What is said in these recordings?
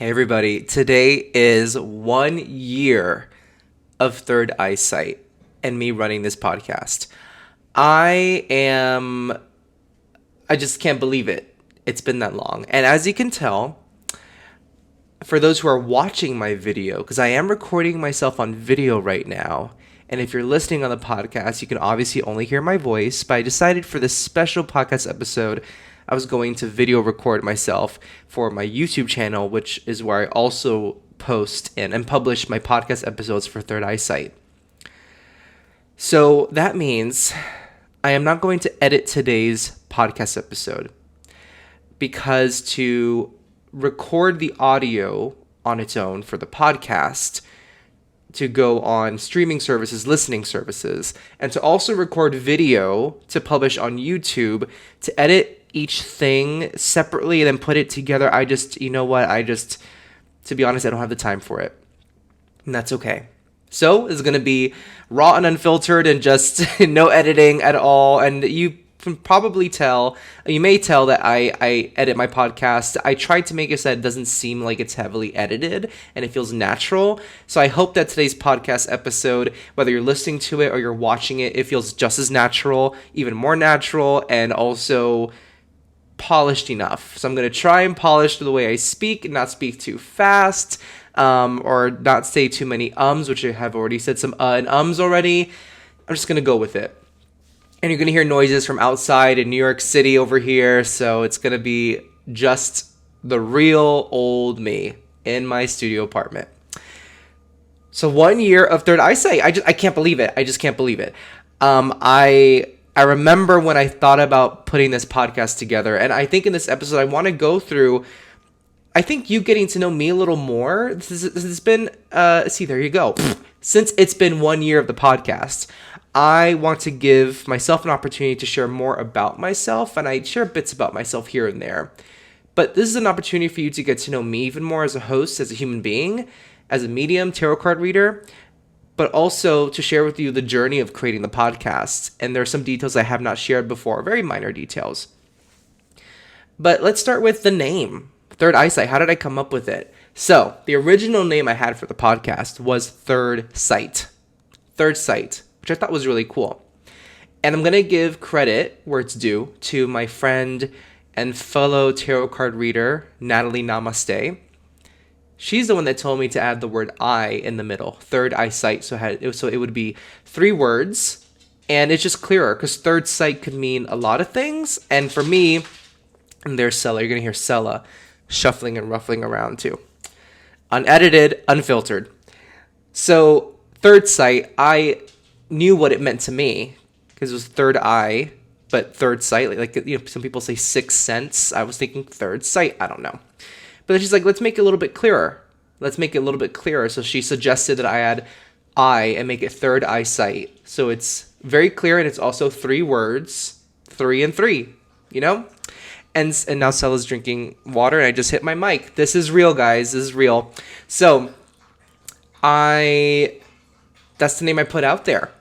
Hey everybody, today is 1 year of Third Eyesight and me running this podcast. I am, I just can't believe it. It's been that long. And as you can tell, for those who are watching my video, because I am recording myself on video right now, and if you're listening on the podcast, you can obviously only hear my voice, but I decided for this special podcast episode, I was going to video record myself for my YouTube channel, which is where I also post and publish my podcast episodes for Third Eyesight. So that means I am not going to edit today's podcast episode because to record the audio on its own for the podcast, to go on streaming services, listening services, and to also record video to publish on YouTube, to edit each thing separately and then put it together. To be honest, I don't have the time for it. And that's okay. So it's going to be raw and unfiltered and just no editing at all. And you can probably tell, you may tell that I edit my podcast. I tried to make it so that it doesn't seem like it's heavily edited and it feels natural. So I hope that today's podcast episode, whether you're listening to it or you're watching it, it feels just as natural, even more natural, and also polished enough. So I'm going to try and polish the way I speak and not speak too fast, or not say too many ums, which I have already said some and ums already. I'm just going to go with it. And you're going to hear noises from outside in New York City over here. So it's going to be just the real old me in my studio apartment. So 1 year of Third Eyesight. I can't believe it. I just can't believe it. I remember when I thought about putting this podcast together, and I think in this episode I want to go through, I think you getting to know me a little more. This has been, there you go. Since it's been 1 year of the podcast, I want to give myself an opportunity to share more about myself, and I share bits about myself here and there. But this is an opportunity for you to get to know me even more as a host, as a human being, as a medium, tarot card reader, but also to share with you the journey of creating the podcast. And there are some details I have not shared before, very minor details. But let's start with the name, Third Eyesight. How did I come up with it? So the original name I had for the podcast was Third Sight. Third Sight, which I thought was really cool. And I'm going to give credit where it's due to my friend and fellow tarot card reader, Natalie Namaste. She's the one that told me to add the word I in the middle, Third Eyesight, so it would be 3 words, and it's just clearer, because Third Sight could mean a lot of things, and for me, and there's Sella, you're going to hear Sella shuffling and ruffling around too. Unedited, unfiltered. So, Third Sight, I knew what it meant to me, because it was third eye, but third sight, like some people say sixth sense. I was thinking third sight, I don't know. But then she's like, let's make it a little bit clearer. So she suggested that I add I and make it Third Eyesight. So it's very clear, and it's also 3 words, 3 and 3, And now Stella's drinking water, and I just hit my mic. This is real, guys. This is real. So that's the name I put out there.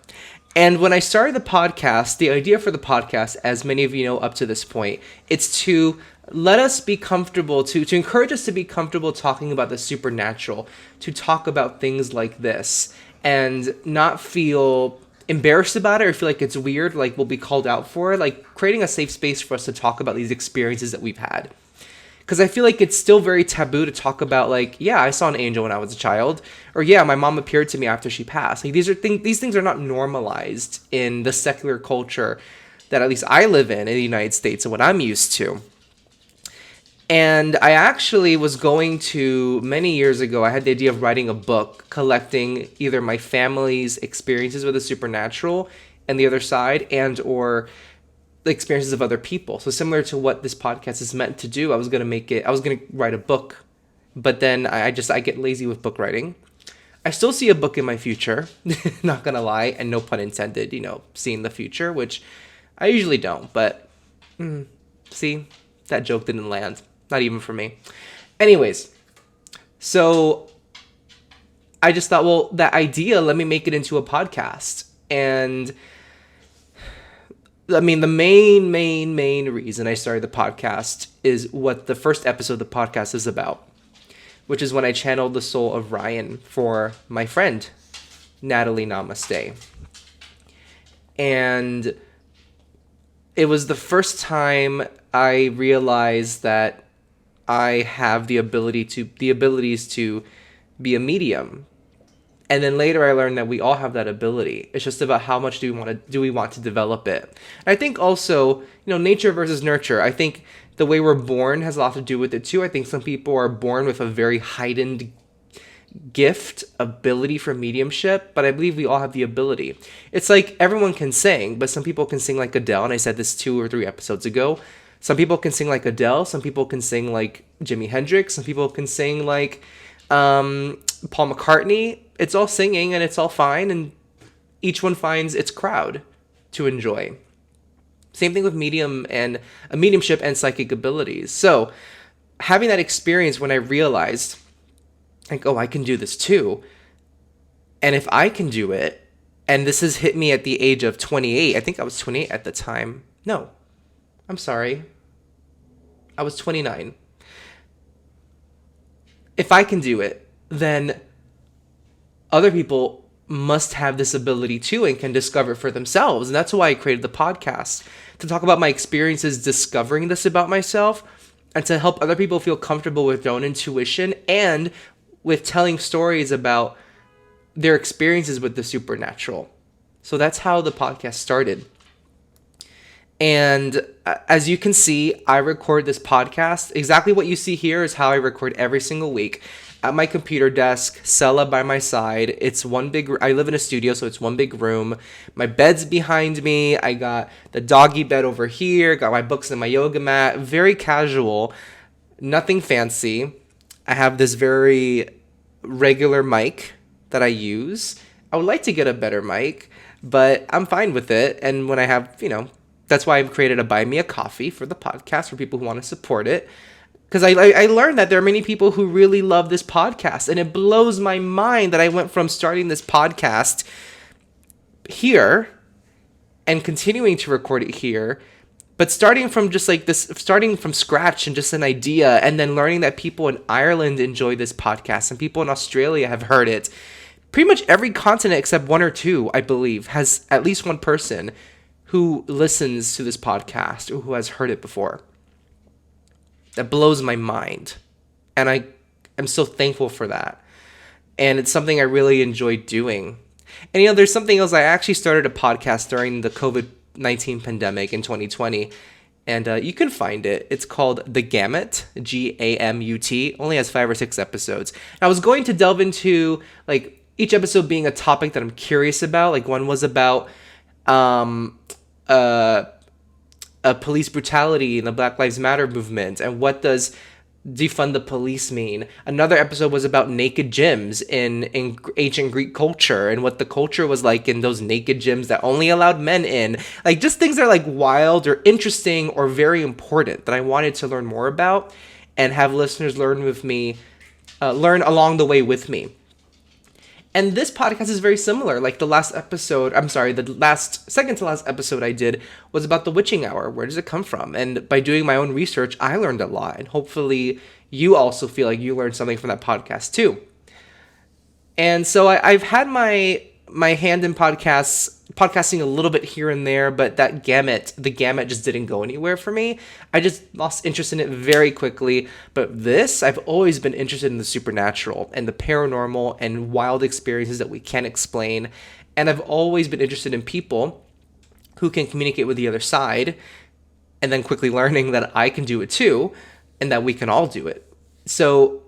And when I started the podcast, the idea for the podcast, as many of you know up to this point, it's to let us be comfortable, to encourage us to be comfortable talking about the supernatural, to talk about things like this, and not feel embarrassed about it or feel like it's weird, like we'll be called out for it, like creating a safe space for us to talk about these experiences that we've had. Because I feel like it's still very taboo to talk about, like, yeah, I saw an angel when I was a child, or yeah, my mom appeared to me after she passed. Like these things are not normalized in the secular culture that at least I live in the United States and what I'm used to. And I actually was going to, many years ago, I had the idea of writing a book collecting either my family's experiences with the supernatural and the other side, and or the experiences of other people. So similar to what this podcast is meant to do, I was going to write a book, but then I get lazy with book writing. I still see a book in my future, not going to lie, and no pun intended, seeing the future, which I usually don't, but see, that joke didn't land. Not even for me. Anyways, so I just thought, well, that idea, let me make it into a podcast. And I mean, the main reason I started the podcast is what the first episode of the podcast is about, which is when I channeled the soul of Ryan for my friend, Natalie Namaste. And it was the first time I realized that I have the abilities to be a medium. And then later I learned that we all have that ability. It's just about how much do we want to develop it. And I think also, nature versus nurture. I think the way we're born has a lot to do with it too. I think some people are born with a very heightened gift, ability for mediumship, but I believe we all have the ability. It's like everyone can sing, but some people can sing like Adele, and I said this 2 or 3 episodes ago. Some people can sing like Adele, some people can sing like Jimi Hendrix, some people can sing like Paul McCartney. It's all singing and it's all fine, and each one finds its crowd to enjoy. Same thing with mediumship and psychic abilities. So having that experience when I realized, like, oh, I can do this too. And if I can do it, and this has hit me at the age of 28, I think I was 28 at the time. No, I'm sorry. I was 29. If I can do it, then other people must have this ability too and can discover it for themselves. And that's why I created the podcast, to talk about my experiences discovering this about myself and to help other people feel comfortable with their own intuition and with telling stories about their experiences with the supernatural. So that's how the podcast started. And as you can see, I record this podcast. Exactly what you see here is how I record every single week. At my computer desk, Sella by my side. I live in a studio, so it's one big room. My bed's behind me. I got the doggy bed over here. Got my books and my yoga mat. Very casual. Nothing fancy. I have this very regular mic that I use. I would like to get a better mic, but I'm fine with it. And when I have, that's why I've created a Buy Me a Coffee for the podcast for people who want to support it. Because I learned that there are many people who really love this podcast. And it blows my mind that I went from starting this podcast here and continuing to record it here, but starting from scratch and just an idea, and then learning that people in Ireland enjoy this podcast and people in Australia have heard it. Pretty much every continent except 1 or 2, I believe, has at least one person who listens to this podcast or who has heard it before. That blows my mind. And I am so thankful for that. And it's something I really enjoy doing. And there's something else. I actually started a podcast during the COVID-19 pandemic in 2020. And you can find it. It's called The Gamut, Gamut. Only has 5 or 6 episodes. And I was going to delve into each episode being a topic that I'm curious about. Like one was about police brutality in the Black Lives Matter movement, and what does defund the police mean. Another episode was about naked gyms in ancient Greek culture and what the culture was like in those naked gyms that only allowed men in. Just things that are wild or interesting or very important that I wanted to learn more about and have listeners learn along the way with me. And this podcast is very similar. The second to last episode I did was about the witching hour. Where does it come from? And by doing my own research, I learned a lot. And hopefully you also feel like you learned something from that podcast too. And so I've had my hand in podcasting a little bit here and there, but the gamut just didn't go anywhere for me. I just lost interest in it very quickly. But I've always been interested in the supernatural and the paranormal and wild experiences that we can't explain. And I've always been interested in people who can communicate with the other side, and then quickly learning that I can do it too, and that we can all do it. So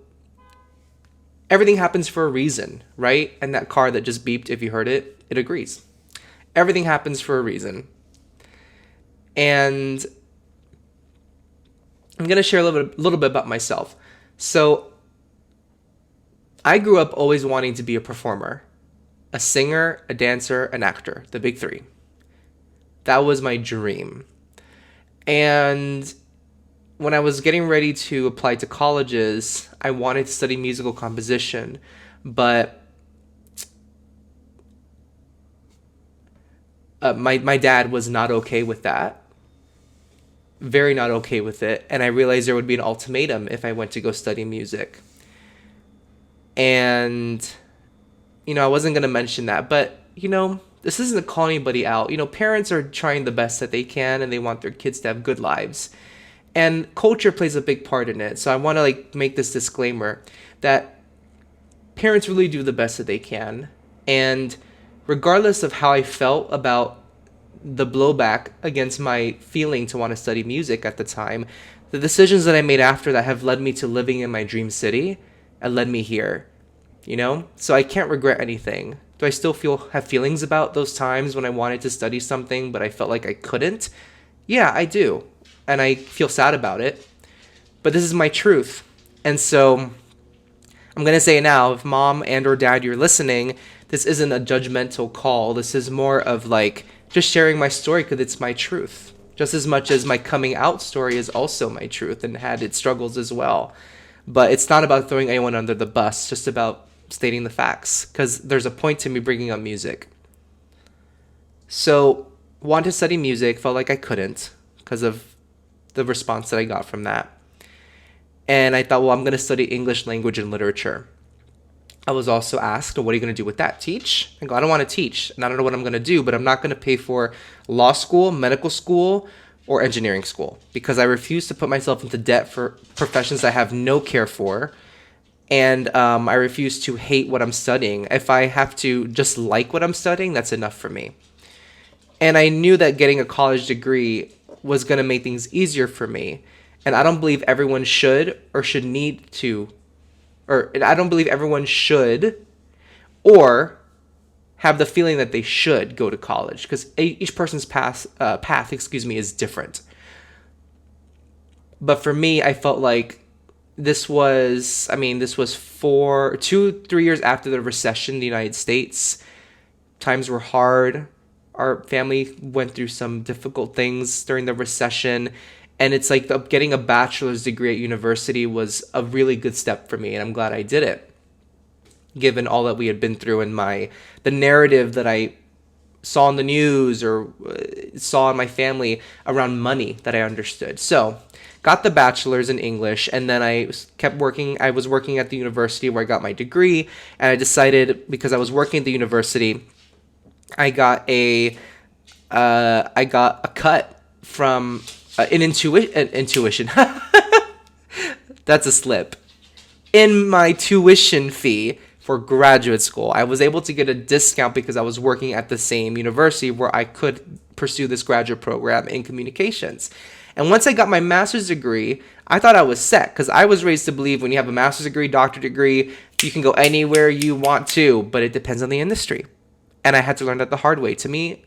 everything happens for a reason, right? And that car that just beeped, if you heard it, it agrees. Everything happens for a reason. And I'm going to share a little bit about myself. So I grew up always wanting to be a performer, a singer, a dancer, an actor, the big 3. That was my dream. And when I was getting ready to apply to colleges, I wanted to study musical composition, but my dad was not okay with that. Very not okay with it. And I realized there would be an ultimatum if I went to go study music. And, I wasn't going to mention that, but, this isn't to call anybody out. Parents are trying the best that they can and they want their kids to have good lives. And culture plays a big part in it. So I want to make this disclaimer that parents really do the best that they can. And regardless of how I felt about the blowback against my feeling to want to study music at the time, the decisions that I made after that have led me to living in my dream city and led me here, So I can't regret anything. Do I still have feelings about those times when I wanted to study something, but I felt like I couldn't? Yeah, I do. And I feel sad about it. But this is my truth. And so I'm going to say now, if mom and or dad, you're listening, this isn't a judgmental call. This is more of just sharing my story because it's my truth. Just as much as my coming out story is also my truth and had its struggles as well. But it's not about throwing anyone under the bus, just about stating the facts, because there's a point to me bringing up music. So, wanted to study music, felt like I couldn't because of the response that I got from that. And I thought, well, I'm going to study English language and literature. I was also asked, well, what are you going to do with that? Teach? I go, I don't want to teach, and I don't know what I'm going to do, but I'm not going to pay for law school, medical school, or engineering school because I refuse to put myself into debt for professions I have no care for. And I refuse to hate what I'm studying. If I have to just like what I'm studying, that's enough for me. And I knew that getting a college degree was going to make things easier for me. And I don't believe everyone should or should need to, or I don't believe everyone should or have the feeling that they should go to college because each person's path, is different. But for me, I felt like this was 3 years after the recession in the United States. Times were hard. Our family went through some difficult things during the recession. And it's getting a bachelor's degree at university was a really good step for me. And I'm glad I did it, given all that we had been through and the narrative that I saw in the news or saw in my family around money that I understood. So got the bachelor's in English, and then I kept working. I was working at the university where I got my degree, and I decided, because I was working at the university, I got a cut from intuition. That's a slip. In my tuition fee for graduate school, I was able to get a discount because I was working at the same university where I could pursue this graduate program in communications. And once I got my master's degree, I thought I was set because I was raised to believe when you have a master's degree, doctorate degree, you can go anywhere you want to, but it depends on the industry. And I had to learn that the hard way. To me,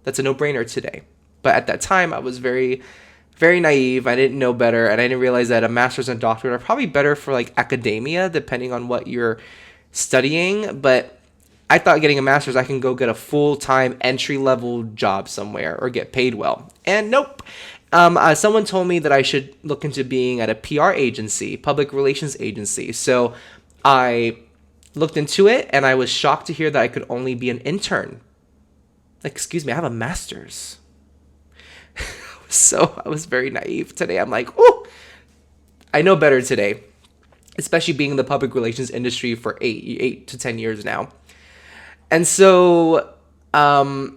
that's a no-brainer today. But at that time, I was very, very naive. I didn't know better, and I didn't realize that a master's and doctorate are probably better for academia, depending on what you're studying. But I thought getting a master's, I can go get a full-time entry-level job somewhere or get paid well. And nope. Someone told me that I should look into being at a PR agency, public relations agency. So I looked into it, and I was shocked to hear that I could only be an intern. Excuse me, I have a master's. So I was very naive today. I'm like, oh, I know better today, especially being in the public relations industry for 8 to 10 years now. And so I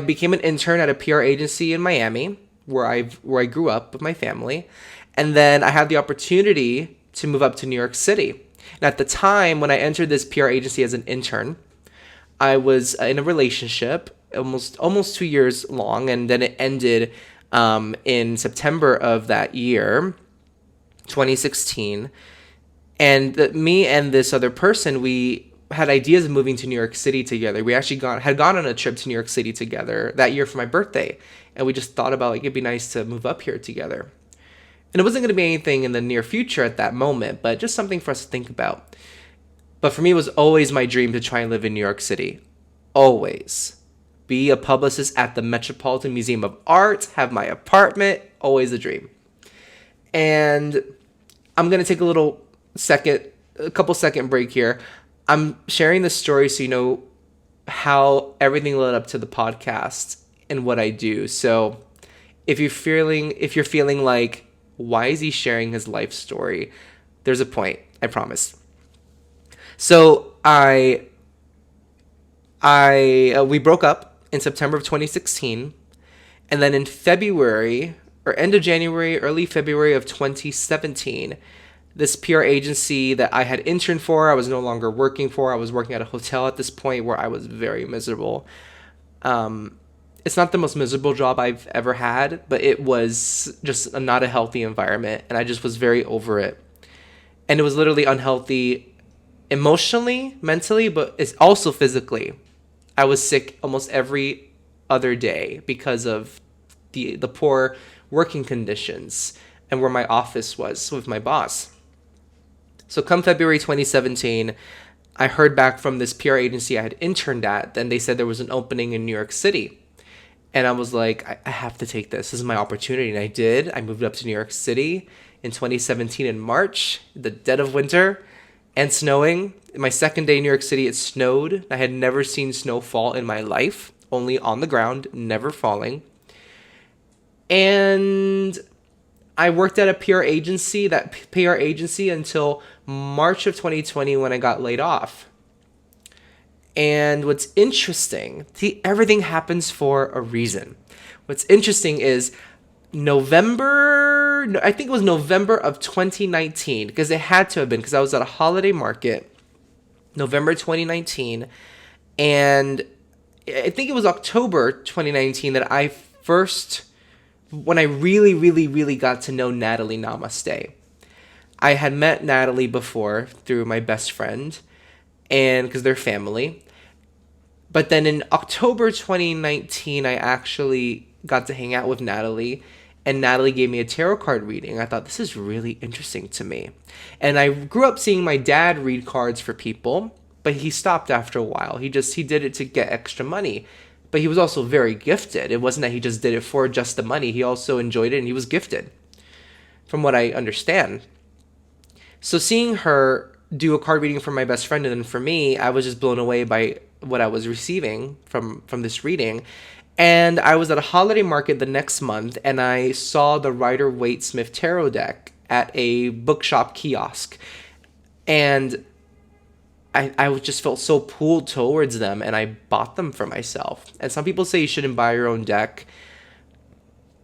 became an intern at a PR agency in Miami, where I grew up with my family. And then I had the opportunity to move up to New York City. And at the time when I entered this PR agency as an intern, I was in a relationship almost 2 years long, and then it ended in September of that year, 2016. And me and this other person, we had ideas of moving to New York City together. We actually had gone on a trip to New York City together that year for my birthday, and we just thought about it'd be nice to move up here together. And it wasn't going to be anything in the near future at that moment, but just something for us to think about. But for me, it was always my dream to try and live in New York City. Always. Be a publicist at the Metropolitan Museum of Art, have my apartment, always a dream. And I'm going to take a couple second break here. I'm sharing this story so you know how everything led up to the podcast and what I do. So if you're feeling like, why is he sharing his life story? There's a point. I promise. So we broke up in September of 2016, and then in February or end of January, early February of 2017, this PR agency that I had interned for, I was no longer working for. I was working at a hotel at this point where I was very miserable. It's not the most miserable job I've ever had, but it was just not a healthy environment, and I just was very over it. And it was literally unhealthy emotionally, mentally, but it's also physically. I was sick almost every other day because of the poor working conditions and where my office was with my boss. So come February 2017, I heard back from this PR agency I had interned at, and they said there was an opening in New York City. And I was like, I have to take this. This is my opportunity. And I did. I moved up to New York City in 2017 in March, the dead of winter, and snowing. My second day in New York City, it snowed. I had never seen snow fall in my life, only on the ground, never falling. And I worked at a PR agency, until March of 2020 when I got laid off. And what's interesting, everything happens for a reason. What's interesting is I think it was November of 2019, because it had to have been, because I was at a holiday market, November 2019, and I think it was October 2019 that when I really, really, really got to know Natalie Namaste. I had met Natalie before through my best friend, and because they're family. But then in October 2019, I actually got to hang out with Natalie, and Natalie gave me a tarot card reading. I thought, this is really interesting to me. And I grew up seeing my dad read cards for people, but he stopped after a while. He did it to get extra money. But he was also very gifted. It wasn't that he just did it for just the money. He also enjoyed it, and he was gifted, from what I understand. So seeing her do a card reading for my best friend and then for me, I was just blown away by what I was receiving from this reading. And I was at a holiday market the next month, and I saw the Rider-Waite-Smith tarot deck at a bookshop kiosk. And I just felt so pulled towards them, and I bought them for myself. And some people say you shouldn't buy your own deck.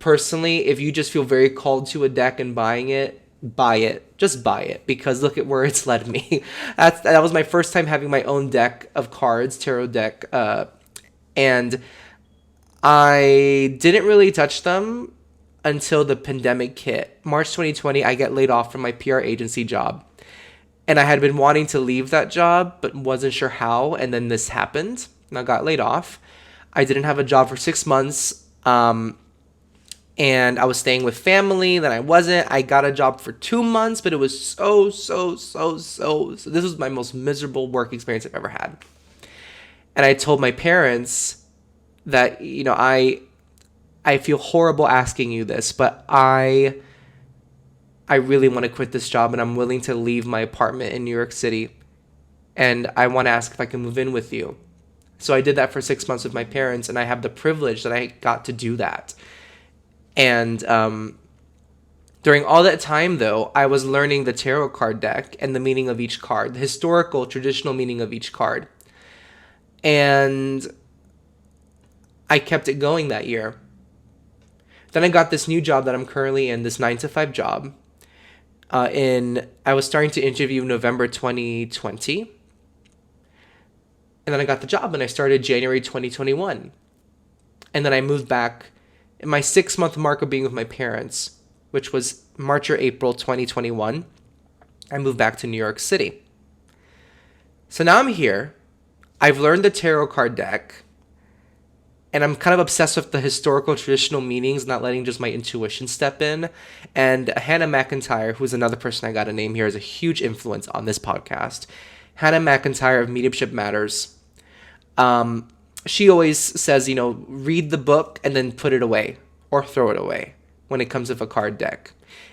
Personally, if you just feel very called to a deck and buying it, buy it. Just buy it, because look at where it's led me. That was my first time having my own deck of cards, tarot deck, and I didn't really touch them until the pandemic hit. March 2020, I get laid off from my PR agency job. And I had been wanting to leave that job, but wasn't sure how. And then this happened, and I got laid off. I didn't have a job for 6 months. And I was staying with family. Then I wasn't. I got a job for 2 months, but it was so this was my most miserable work experience I've ever had. And I told my parents that, I feel horrible asking you this, but I really want to quit this job, and I'm willing to leave my apartment in New York City. And I want to ask if I can move in with you. So I did that for 6 months with my parents, and I have the privilege that I got to do that. And during all that time, though, I was learning the tarot card deck and the meaning of each card, the historical, traditional meaning of each card. And I kept it going that year. Then I got this new job that I'm currently in, this 9-to-5 job. I was starting to interview November 2020. And then I got the job, and I started January 2021. And then I moved back in my 6-month mark of being with my parents, which was March or April 2021. I moved back to New York City. So now I'm here. I've learned the tarot card deck, and I'm kind of obsessed with the historical traditional meanings, not letting just my intuition step in. And Hannah McIntyre, who's another person I got to name here, is a huge influence on this podcast. Hannah McIntyre of Mediumship Matters. She always says, read the book and then put it away or throw it away when it comes with a card deck.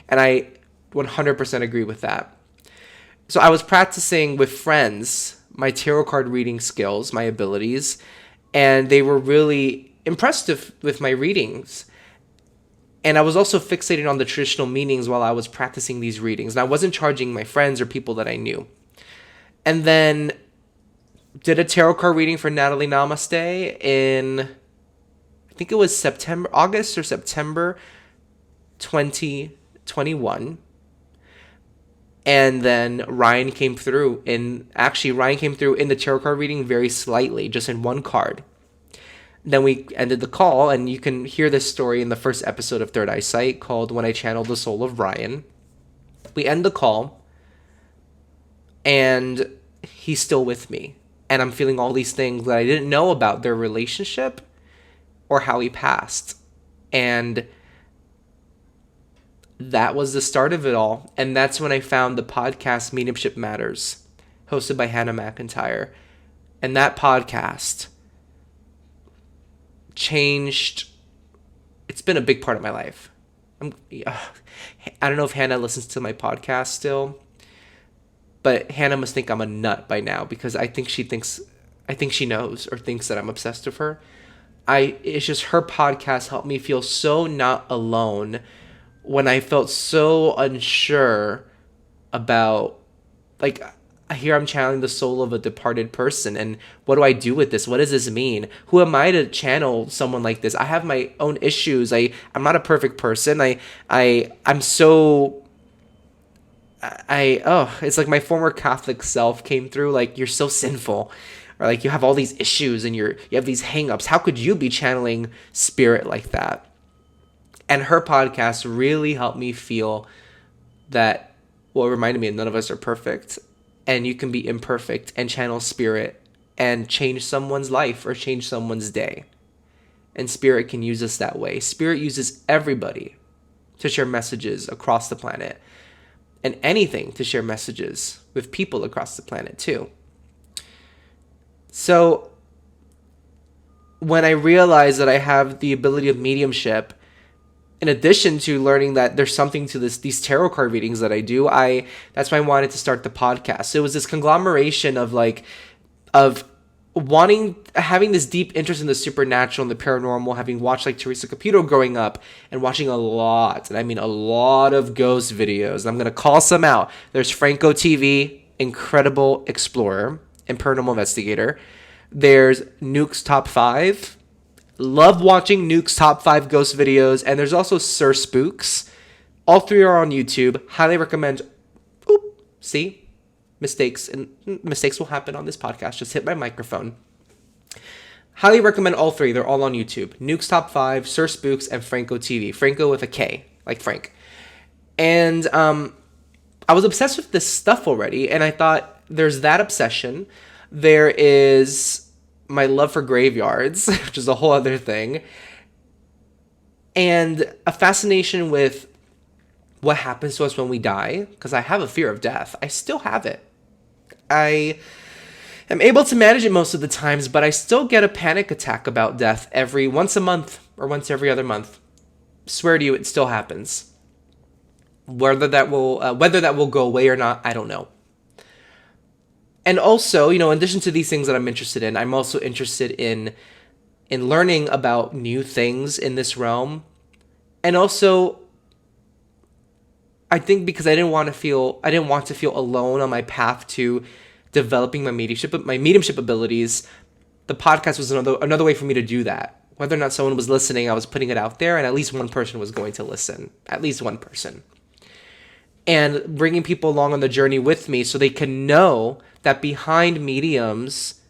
And I 100% agree with that. So I was practicing with friends my tarot card reading skills, my abilities, and they were really impressed with my readings. And I was also fixated on the traditional meanings while I was practicing these readings. And I wasn't charging my friends or people that I knew. And then did a tarot card reading for Natalie Namaste in, I think it was August or September 2021. And then Ryan came through in the tarot card reading very slightly, just in one card. Then we ended the call, and you can hear this story in the first episode of Third Eyesight called When I Channeled the Soul of Ryan. We end the call, and he's still with me. And I'm feeling all these things that I didn't know about their relationship or how he passed. And that was the start of it all. And that's when I found the podcast Mediumship Matters, hosted by Hannah McIntyre. And that podcast changed. It's been a big part of my life. I don't know if Hannah listens to my podcast still, but Hannah must think I'm a nut by now, because I think she knows or thinks that I'm obsessed with her. It's just her podcast helped me feel so not alone when I felt so unsure about, like, here I'm channeling the soul of a departed person, and what do I do with this? What does this mean? Who am I to channel someone like this? I have my own issues. I'm not a perfect person. I'm so... it's like my former Catholic self came through, like, you're so sinful, or like you have all these issues and you have these hang-ups. How could you be channeling spirit like that? And her podcast really helped me feel that, well, it reminded me that none of us are perfect, and you can be imperfect and channel spirit and change someone's life or change someone's day. And spirit can use us that way. Spirit uses everybody to share messages across the planet, and anything to share messages with people across the planet too. So when I realized that I have the ability of mediumship, in addition to learning that there's something to these tarot card readings that I do, that's why I wanted to start the podcast. So it was this conglomeration of having this deep interest in the supernatural and the paranormal, having watched like Teresa Caputo growing up, and watching a lot, and I mean a lot of ghost videos. I'm going to call some out. There's Franco TV, incredible explorer and paranormal investigator. There's Nuke's Top 5. Love watching Nuke's Top 5 ghost videos. And there's also Sir Spooks. All three are on YouTube. Highly recommend. Oop, see? Mistakes will happen on this podcast. Just hit my microphone. Highly recommend all three. They're all on YouTube. Nuke's Top 5, Sir Spooks, and Franco TV. Franco with a K, like Frank. And I was obsessed with this stuff already. And I thought, there's that obsession. There is my love for graveyards, which is a whole other thing, and a fascination with what happens to us when we die, because I have a fear of death. I still have it. I am able to manage it most of the times, but I still get a panic attack about death once a month or once every other month. Swear to you, it still happens. Whether that will go away or not, I don't know. And also, in addition to these things that I'm interested in, I'm also interested in learning about new things in this realm. And also, I think because I didn't want to feel alone on my path to developing my mediumship abilities, the podcast was another way for me to do that. Whether or not someone was listening, I was putting it out there, and at least one person was going to listen. At least one person. And bringing people along on the journey with me so they can know that behind mediums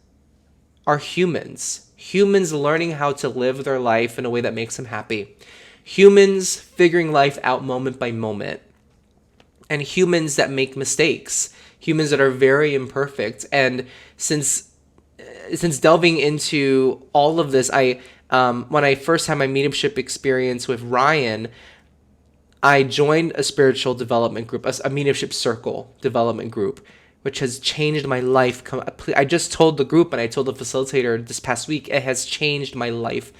are humans. Humans learning how to live their life in a way that makes them happy. Humans figuring life out moment by moment. And humans that make mistakes. Humans that are very imperfect. And since delving into all of this, when I first had my mediumship experience with Ryan, I joined a spiritual development group, a mediumship circle development group, which has changed my life. I just told the group, and I told the facilitator this past week, it has changed my life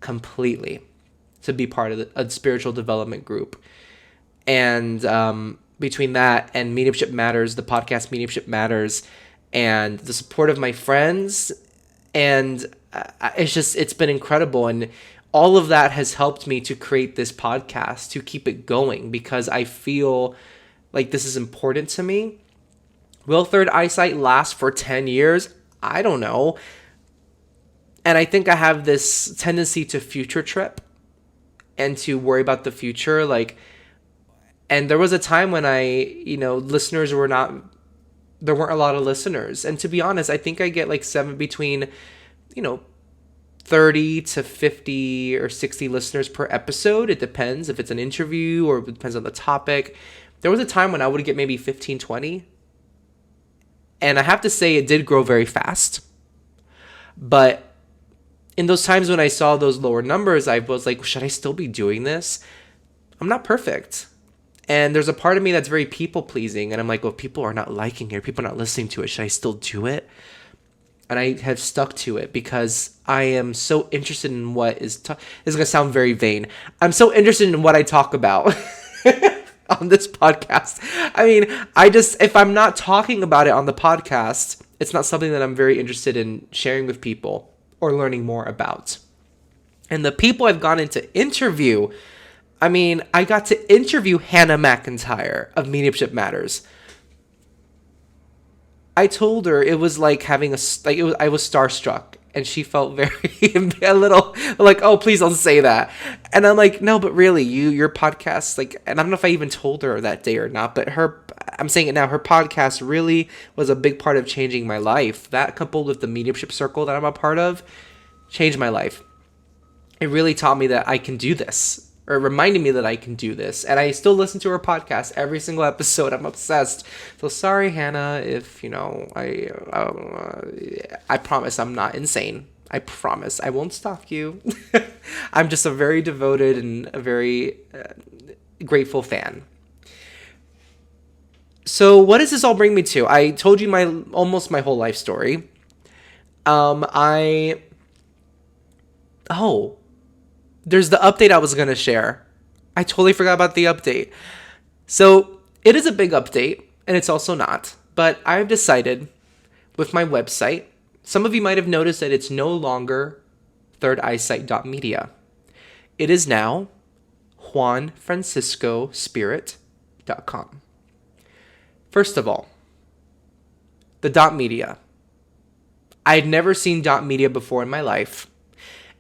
completely to be part of a spiritual development group. And between that and Mediumship Matters, the podcast Mediumship Matters, and the support of my friends, and it's been incredible. And all of that has helped me to create this podcast, to keep it going, because I feel like this is important to me. Will third eyesight last for 10 years? I don't know. And I think I have this tendency to future trip and to worry about the future. And there was a time when listeners were not, there weren't a lot of listeners. And to be honest, I think I get like between 30 to 50 or 60 listeners per episode. It depends if it's an interview or it depends on the topic. There was a time when I would get maybe 15, 20. And I have to say it did grow very fast. But in those times when I saw those lower numbers, I was like, should I still be doing this? I'm not perfect. And there's a part of me that's very people pleasing. And I'm like, well, people are not liking it. People are not listening to it. Should I still do it? And I have stuck to it because I am so interested in what is... this is going to sound very vain. I'm so interested in what I talk about on this podcast. I mean, if I'm not talking about it on the podcast, it's not something that I'm very interested in sharing with people or learning more about. And the people I've gone into interview, I mean, I got to interview Hannah McIntyre of Mediumship Matters. I told her it was like having I was starstruck, and she felt very a little like, oh, please don't say that. And I'm like, no, but really, your podcast, and I don't know if I even told her that day or not, but I'm saying it now, her podcast really was a big part of changing my life. That, coupled with the mediumship circle that I'm a part of, changed my life. It really taught me that I can do this. Or reminding me that I can do this. And I still listen to her podcast every single episode. I'm obsessed. So sorry, Hannah, if, I promise I'm not insane. I promise I won't stalk you. I'm just a very devoted and a very grateful fan. So what does this all bring me to? I told you almost my whole life story. There's the update I was going to share. I totally forgot about the update. So it is a big update, and it's also not. But I've decided with my website, some of you might have noticed that it's no longer thirdeyesight.media. It is now juanfranciscospirit.com. First of all, the .media. I'd never seen .media before in my life.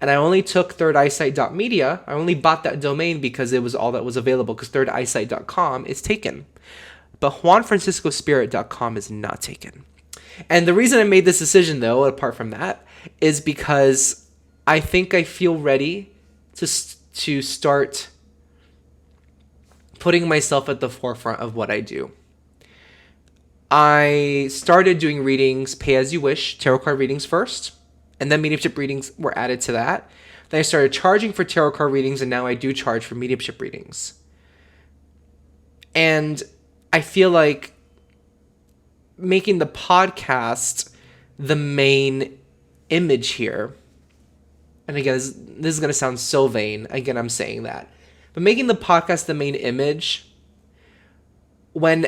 And I only took thirdeyesight.media. I only bought that domain because it was all that was available, because thirdeyesight.com is taken. But juanfranciscospirit.com is not taken. And the reason I made this decision, though, apart from that, is because I think I feel ready to start putting myself at the forefront of what I do. I started doing readings, pay as you wish, tarot card readings first. And then mediumship readings were added to that. Then I started charging for tarot card readings, and now I do charge for mediumship readings. And I feel like making the podcast the main image here, and again, this is going to sound so vain. Again, I'm saying that. But making the podcast the main image, when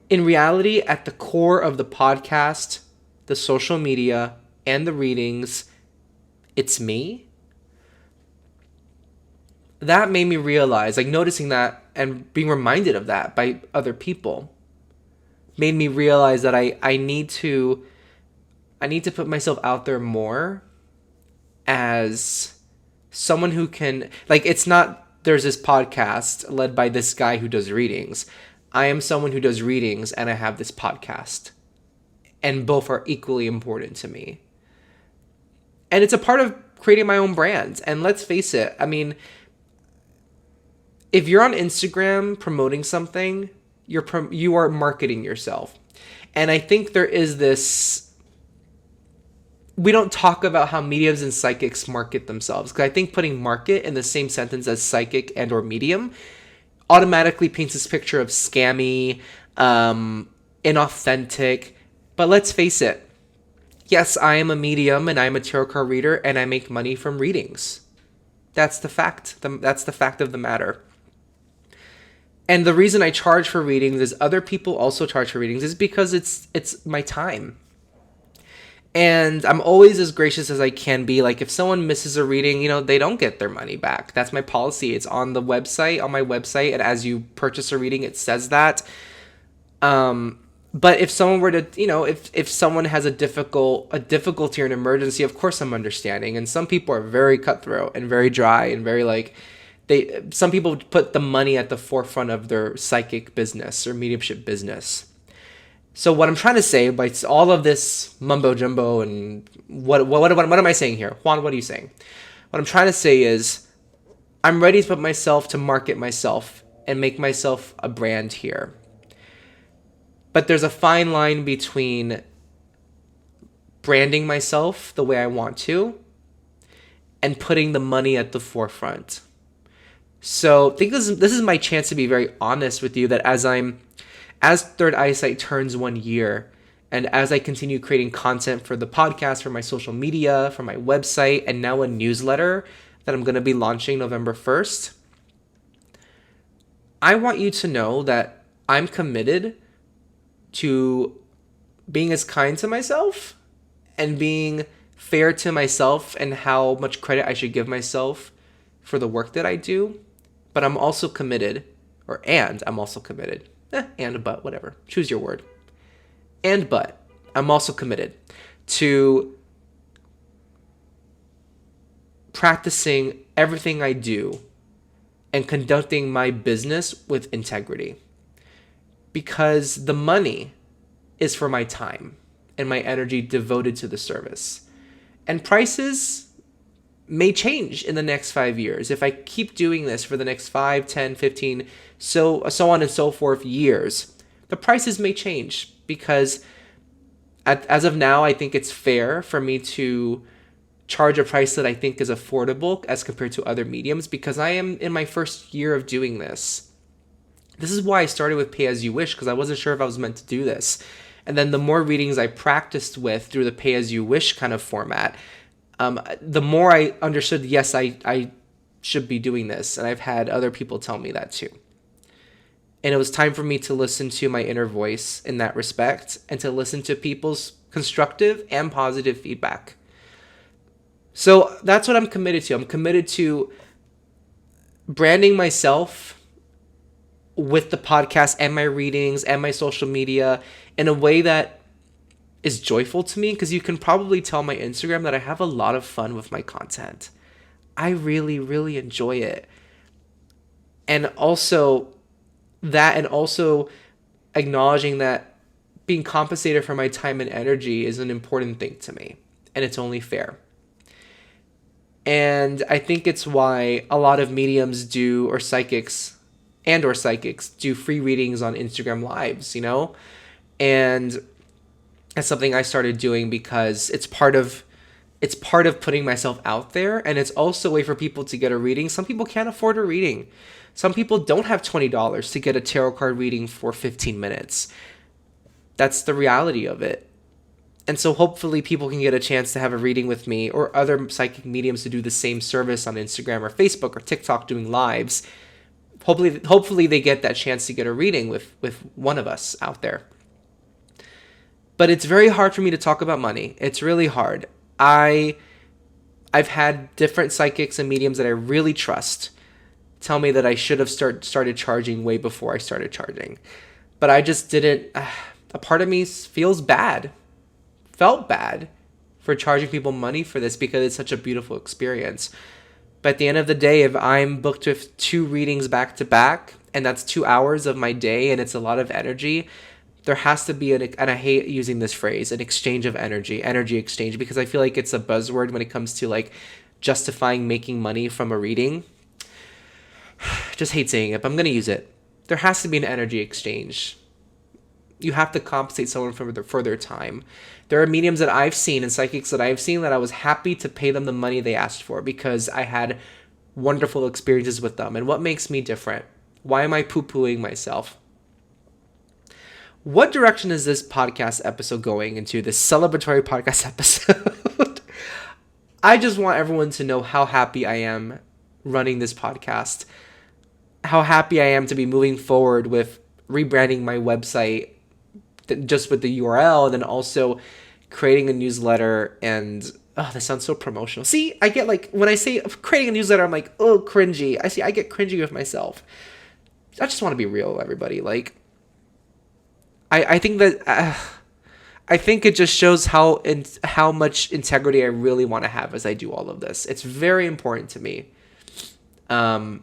in reality, at the core of the podcast, the social media, and the readings, it's me. That made me realize, noticing that and being reminded of that by other people, made me realize that I need to put myself out there more as someone who can, it's not, there's this podcast led by this guy who does readings. I am someone who does readings, and I have this podcast. And both are equally important to me. And it's a part of creating my own brand. And let's face it, I mean, if you're on Instagram promoting something, you are marketing yourself. And I think there is this... We don't talk about how mediums and psychics market themselves, because I think putting market in the same sentence as psychic and or medium automatically paints this picture of scammy, inauthentic. But let's face it. Yes, I am a medium and I'm a tarot card reader, and I make money from readings. That's the fact. That's the fact of the matter. And the reason I charge for readings is other people also charge for readings is because it's my time. And I'm always as gracious as I can be. Like if someone misses a reading, they don't get their money back. That's my policy. It's on the website, on my website, and as you purchase a reading, it says that. But if someone were to, if someone has a difficulty or an emergency, of course I'm understanding. And some people are very cutthroat and very dry and very like, some people put the money at the forefront of their psychic business or mediumship business. So what I'm trying to say by all of this mumbo jumbo and what am I saying here? Juan, what are you saying? What I'm trying to say is I'm ready to put myself to market myself and make myself a brand here. But there's a fine line between branding myself the way I want to and putting the money at the forefront. So I think this is my chance to be very honest with you that as Third Eyesight turns 1 year, and as I continue creating content for the podcast, for my social media, for my website, and now a newsletter that I'm going to be launching November 1st, I want you to know that I'm committed to being as kind to myself and being fair to myself and how much credit I should give myself for the work that I do. But I'm also committed, I'm also committed. But, whatever. Choose your word. But, I'm also committed to practicing everything I do and conducting my business with integrity. Because the money is for my time and my energy devoted to the service. And prices may change in the next 5 years. If I keep doing this for the next 5, 10, 15, so on and so forth years, the prices may change because as of now, I think it's fair for me to charge a price that I think is affordable as compared to other mediums because I am in my first year of doing this. This is why I started with Pay As You Wish because I wasn't sure if I was meant to do this. And then the more readings I practiced with through the Pay As You Wish kind of format, the more I understood, yes, I should be doing this. And I've had other people tell me that too. And it was time for me to listen to my inner voice in that respect and to listen to people's constructive and positive feedback. So that's what I'm committed to. I'm committed to branding myself with the podcast and my readings and my social media in a way that is joyful to me, because you can probably tell my Instagram that I have a lot of fun with my content. I really, really enjoy it. And also acknowledging that being compensated for my time and energy is an important thing to me, and it's only fair. And I think it's why a lot of mediums or psychics do free readings on Instagram Lives, And that's something I started doing because it's part of putting myself out there, and it's also a way for people to get a reading. Some people can't afford a reading. Some people don't have $20 to get a tarot card reading for 15 minutes. That's the reality of it. And so hopefully people can get a chance to have a reading with me or other psychic mediums to do the same service on Instagram or Facebook or TikTok doing lives. Hopefully they get that chance to get a reading with one of us out there. But it's very hard for me to talk about money. It's really hard. I've had different psychics and mediums that I really trust tell me that I should have started charging way before I started charging. But I just didn't. A part of me felt bad for charging people money for this because it's such a beautiful experience. But at the end of the day, if I'm booked with 2 readings back to back, and that's 2 hours of my day and it's a lot of energy, there has to be and I hate using this phrase, an exchange of energy exchange, because I feel like it's a buzzword when it comes to like justifying making money from a reading. Just hate saying it, but I'm going to use it. There has to be an energy exchange. You have to compensate someone for their time. There are mediums that I've seen and psychics that I've seen that I was happy to pay them the money they asked for because I had wonderful experiences with them. And what makes me different? Why am I poo-pooing myself? What direction is this podcast episode going into, this celebratory podcast episode? I just want everyone to know how happy I am running this podcast, how happy I am to be moving forward with rebranding my website just with the URL, and then also creating a newsletter and oh, that sounds so promotional. See, I get like when I say creating a newsletter, I'm like, oh, cringy. I get cringy with myself. I just want to be real, everybody. Like, I think that I think it just shows how much integrity I really want to have as I do all of this. It's very important to me. But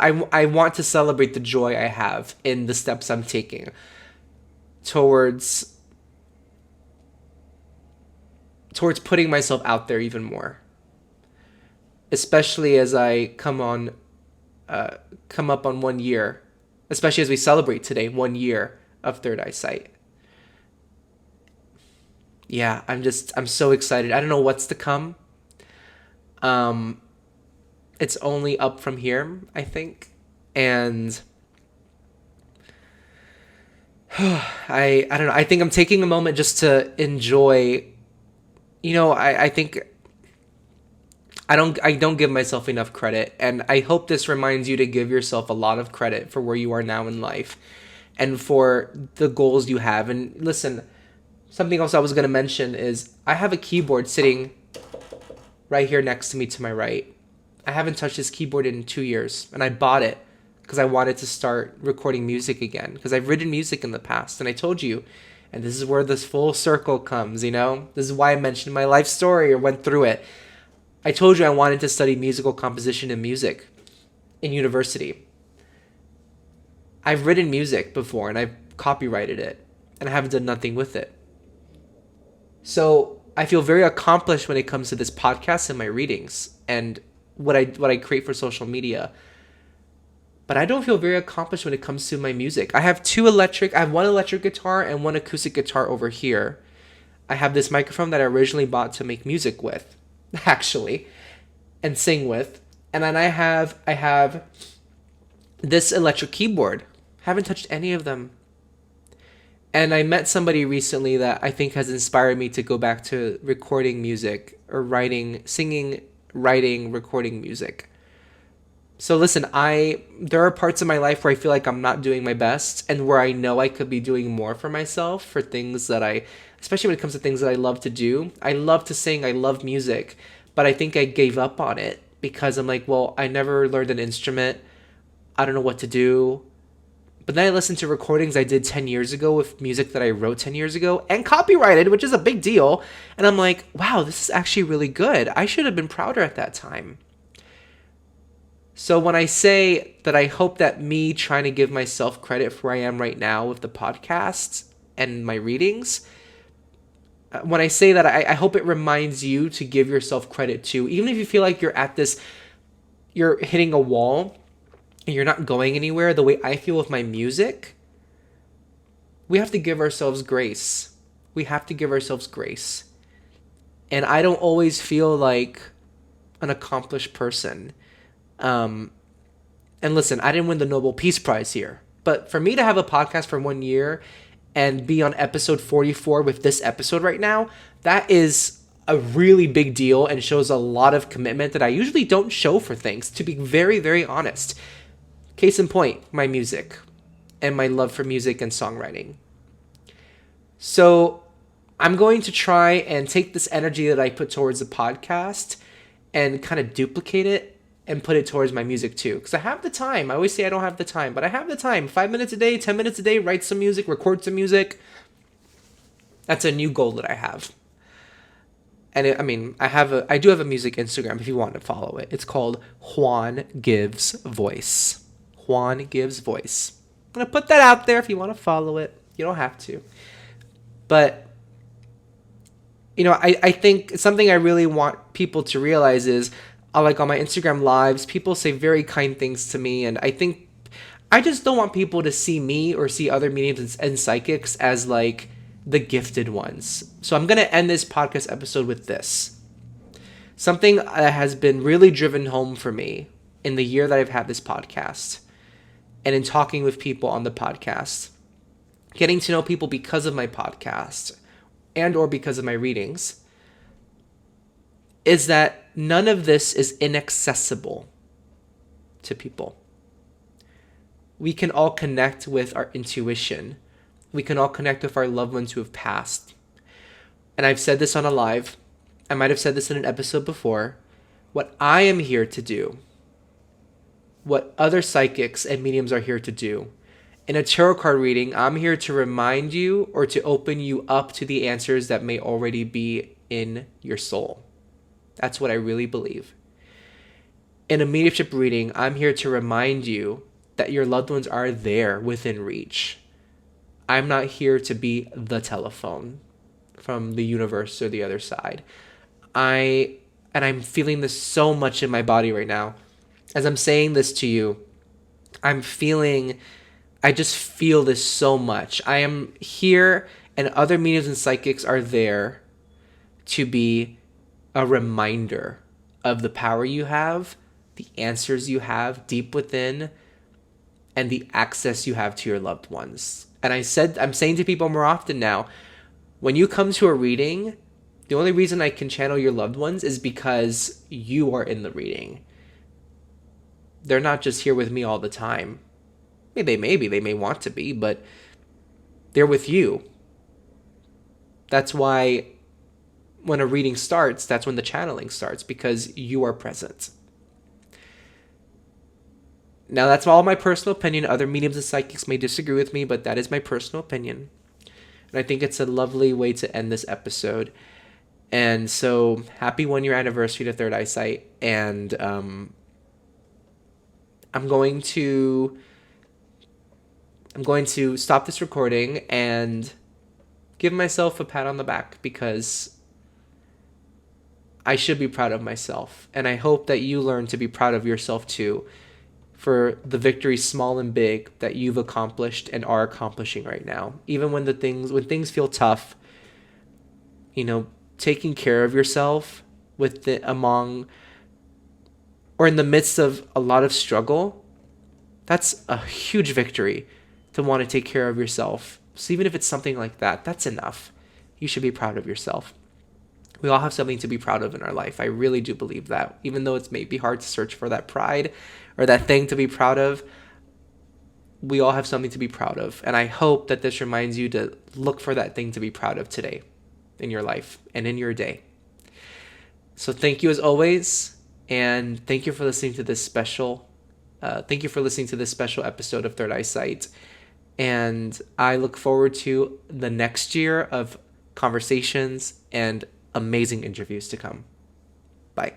I want to celebrate the joy I have in the steps I'm taking towards putting myself out there even more, especially as I come up on 1 year, especially as we celebrate today 1 year of Third Eyesight. Yeah, I'm so excited. I don't know what's to come. It's only up from here, I think, and I don't know. I think I'm taking a moment just to enjoy. I think I don't give myself enough credit, and I hope this reminds you to give yourself a lot of credit for where you are now in life and for the goals you have. And listen, something else I was going to mention is I have a keyboard sitting right here next to me to my right. I haven't touched this keyboard in 2 years, and I bought it because I wanted to start recording music again, because I've written music in the past, and I told you, and this is where this full circle comes, This is why I mentioned my life story or went through it. I told you I wanted to study musical composition and music in university. I've written music before, and I've copyrighted it, and I haven't done nothing with it. So I feel very accomplished when it comes to this podcast and my readings and what I create for social media. But I don't feel very accomplished when it comes to my music. I have one electric guitar and one acoustic guitar over here. I have this microphone that I originally bought to make music with, actually, and sing with. And then I have this electric keyboard. Haven't touched any of them. And I met somebody recently that I think has inspired me to go back to recording music or singing, writing, recording music. So listen, there are parts of my life where I feel like I'm not doing my best and where I know I could be doing more for myself, for things that especially when it comes to things that I love to do. I love to sing, I love music, but I think I gave up on it because I'm like, well, I never learned an instrument. I don't know what to do. But then I listened to recordings I did 10 years ago with music that I wrote 10 years ago and copyrighted, which is a big deal. And I'm like, wow, this is actually really good. I should have been prouder at that time. So when I say that I hope that me trying to give myself credit for where I am right now with the podcast and my readings, when I say that, I hope it reminds you to give yourself credit too. Even if you feel like you're hitting a wall, and you're not going anywhere the way I feel with my music, we have to give ourselves grace. We have to give ourselves grace. And I don't always feel like an accomplished person. And listen, I didn't win the Nobel Peace Prize here. But for me to have a podcast for 1 year and be on episode 44 with this episode right now, that is a really big deal and shows a lot of commitment that I usually don't show for things, to be very, very honest. Case in point, my music and my love for music and songwriting. So I'm going to try and take this energy that I put towards the podcast and kind of duplicate it and put it towards my music too. Because I have the time. I always say I don't have the time, but I have the time. 5 minutes a day, 10 minutes a day, write some music, record some music. That's a new goal that I have. And I do have a music Instagram if you want to follow it. It's called Juan Gives Voice. Juan Gives Voice. I'm going to put that out there if you want to follow it. You don't have to. But, I think something I really want people to realize is, like on my Instagram lives, people say very kind things to me. And I think I just don't want people to see me or see other mediums and psychics as like the gifted ones. So I'm going to end this podcast episode with this. Something that has been really driven home for me in the year that I've had this podcast. And in talking with people on the podcast, getting to know people because of my podcast and or because of my readings, is that none of this is inaccessible to people. We can all connect with our intuition, we can all connect with our loved ones who have passed. And I've said this on a live. I might have said this in an episode before. What I am here to do, what other psychics and mediums are here to do, in a tarot card reading, I'm here to remind you or to open you up to the answers that may already be in your soul. That's what I really believe. In a mediumship reading, I'm here to remind you that your loved ones are there within reach. I'm not here to be the telephone from the universe or the other side. I'm feeling this so much in my body right now. As I'm saying this to you, I just feel this so much. I am here, and other mediums and psychics are there to be a reminder of the power you have, the answers you have deep within, and the access you have to your loved ones. And I'm saying to people more often now, when you come to a reading, the only reason I can channel your loved ones is because you are in the reading. They're not just here with me all the time. They may want to be, but they're with you. That's why when a reading starts, that's when the channeling starts, because you are present. Now, that's all my personal opinion. Other mediums and psychics may disagree with me, but that is my personal opinion. And I think it's a lovely way to end this episode. And so, happy 1 year anniversary to Third Eyesight. And I'm going to stop this recording and give myself a pat on the back, because I should be proud of myself. And I hope that you learn to be proud of yourself too, for the victories small and big that you've accomplished and are accomplishing right now. Even when things feel tough, taking care of yourself in the midst of a lot of struggle, that's a huge victory, to want to take care of yourself. So even if it's something like that, that's enough. You should be proud of yourself. We all have something to be proud of in our life. I really do believe that. Even though it's maybe hard to search for that pride or that thing to be proud of, we all have something to be proud of. And I hope that this reminds you to look for that thing to be proud of today in your life and in your day. So thank you as always. And thank you for listening to this special episode of Third Eyesight. And I look forward to the next year of conversations and amazing interviews to come. Bye.